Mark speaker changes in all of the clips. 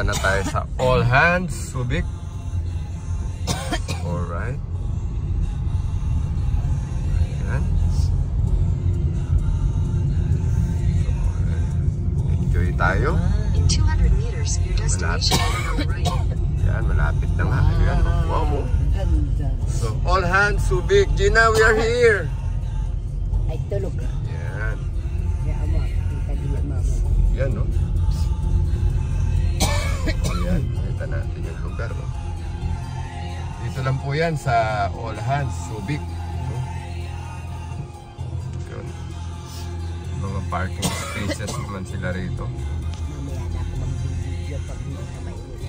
Speaker 1: na tayo sa All Hands Subic. Alright. Ayan. Enjoy tayo.
Speaker 2: In 200 meters, your destination is on the right.
Speaker 1: Ayan, malapit na nga. Ayan, wow mo. So, All Hands Subic. Gina, we are here.
Speaker 3: Ay, tulog.
Speaker 1: Ayan.
Speaker 3: Kaya mo, kita din mo.
Speaker 1: Ayan, no? Ayan, nakita natin yung lugar, no? Dito lang po yan sa All Hands Subic, no? Yun. Mga parking spaces naman sila rito.
Speaker 3: Mamaya na ako mag-video pag hindi na mainit.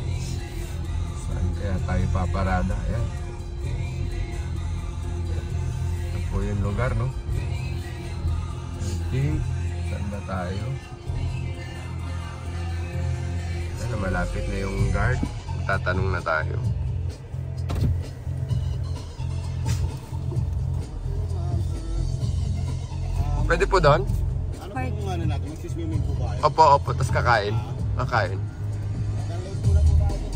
Speaker 1: Saan kaya tayo paparada? Ayan. Ito po yung lugar, no? I think, saan ba tayo? Ayan, malapit na yung guard. Tatanong na tayo. Pwede po doon?
Speaker 4: Ano po ano natin? Magsiswimming po ba kayo?
Speaker 1: Opo, opo. Tapos kakain. Kakain.
Speaker 4: Download po na po ba kayo?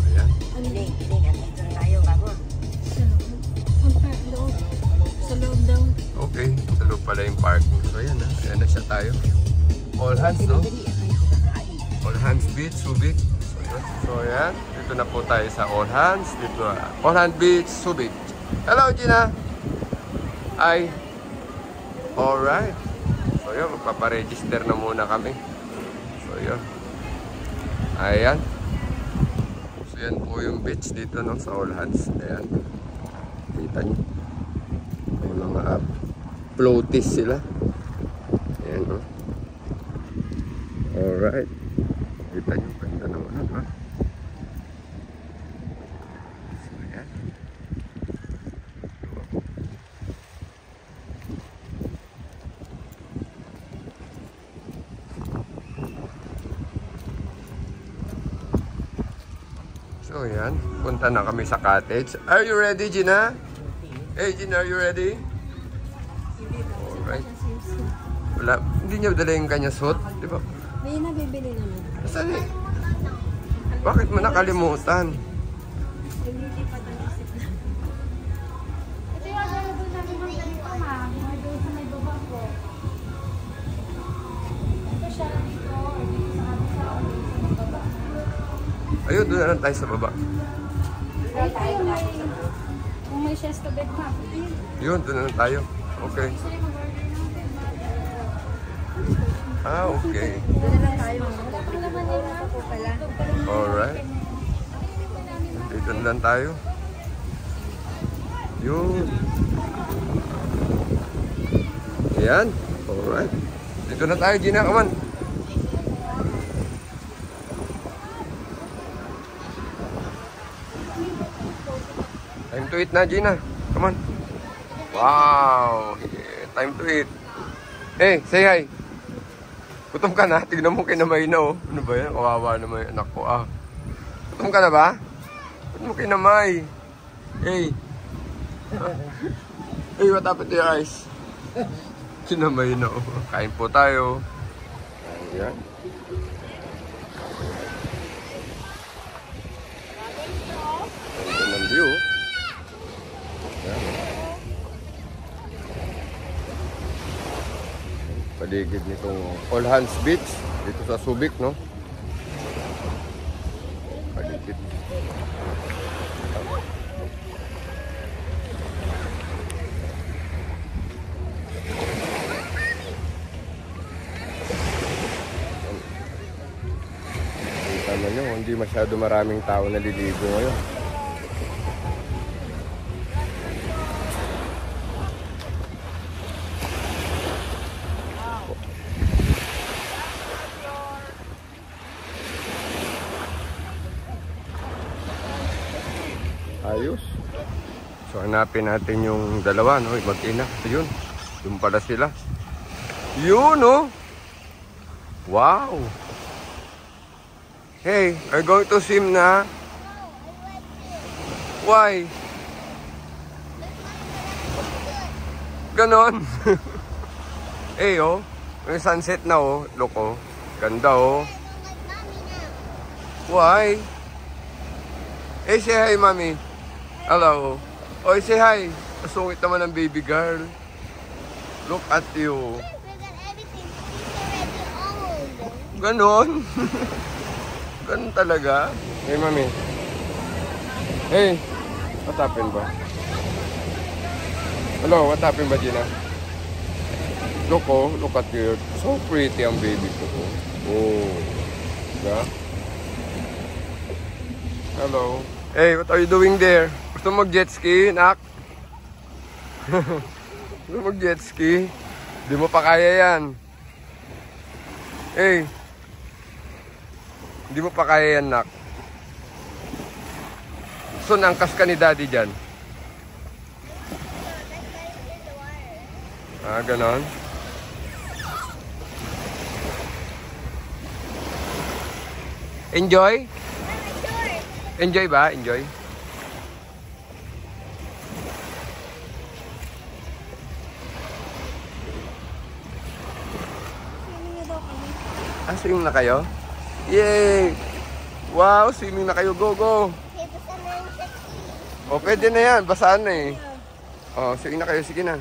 Speaker 1: Ayan.
Speaker 3: Iling, andito na tayo, bago.
Speaker 5: Sa loob daw.
Speaker 1: Okay. Sa loob pala yung parking. So ayan na. Ayan na siya tayo. All Hands, no? All Hands Beach, Subic. So, yun. So ayan. Dito na po tayo sa All Hands. Dito All Hands Beach, Subic. Hello, Gina! Ay. Alright. So yun, magpaparegister na muna kami. So yun. Ayan. So yan po yung beach dito, no, sa All Hands. Ayan. Kita nyo. May mga floaties sila. Ayan, no. Alright. Kita nyo, ganda naman, ha. So ayan. So yan, punta na kami sa cottage. Are you ready, Gina? Hey Gina, are you ready? Alright. Wala, hindi niya dala yung kanya suit, di ba?
Speaker 5: May nabibili naman.
Speaker 1: Saan eh? Bakit mo nakalimutan?
Speaker 5: Hindi pa tanisip na. Ito yung available namin ng ganito, ma'am. Doon sa may baba po. Ito siya dito. Dito sa amin sa baba.
Speaker 1: Ayun, doon na lang tayo sa baba.
Speaker 5: Ito yung may... Kung may Shesta bed, ma'am.
Speaker 1: Yun, doon na lang tayo. Okay. Ah, okay.
Speaker 5: Doon na lang tayo. Wala pang laman yun, ma'am. Po pala.
Speaker 1: Alright. Dito na lang tayo. Yun. Ayan. Alright. Dito na tayo, Gina. Come on. Time to eat na, Gina. Come on. Wow. Yeah, time to eat. Hey, say hi. Gutom ka na? Tignan mo kinamay na, oh. Ano ba yan? Kawawa naman yung anak ko, ah. Gutom ka na ba? Ba't mo kinamay? Hey. Hey, what happened to your eyes? Kinamay na, oh. Kain po tayo. Ayan. Ayan ang view. Ayan. Paligid nitong All Hands Beach dito sa Subic, no? Paligid. Kita nyo, hindi masyado maraming tao naliligo ngayon. Ayos. So hanapin natin yung dalawa, no? Mag-ina. Ayun. Yung pala sila. Yun, no? Wow. Hey, are you going to swim na? Why? Ganon. Eh, oh. May sunset na, oh. Look, oh. Ganda oh. Why? Eh, say hi, Mommy. Hello. Oy, say hi. Masungit naman ang baby girl. Look at you. Ganon. Ganon talaga. Hey, Mommy. Hey. What happened ba? Hello, what happened ba, Gina? Look, oh. Look at you. So pretty ang baby ko. Oh. Yeah? Hello. Hey, what are you doing there? Gusto mo mag-jet ski, nak? Gusto mo mag-jet ski? Di mo pa kaya yan. Hey. Di mo pa kaya yan, nak. So, nangkas ka ni daddy dyan. Ah, ganon. Enjoy? Enjoy ba? Enjoy? Ah, swimming na kayo? Yay! Wow, swimming na kayo. Go, go! O, pwede na yan. Basaan na eh. O, swimming na kayo. Sige na.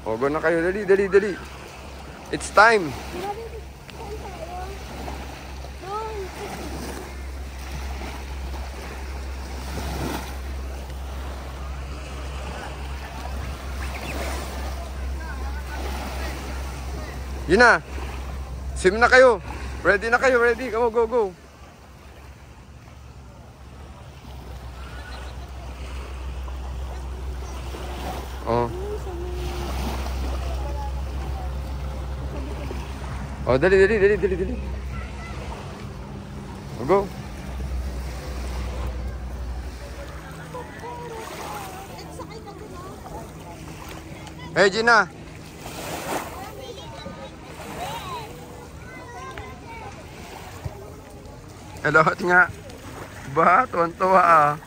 Speaker 1: O, go na kayo. Dali, dali, dali. It's time. Yun na. Swim na kayo. Ready na kayo. Ready. Go, go, go. Oh. Oh, dali, dali, dali, dali, dali. Go. Hey, Gina. Hello, nga. Ba, tuwan-tuwa ah.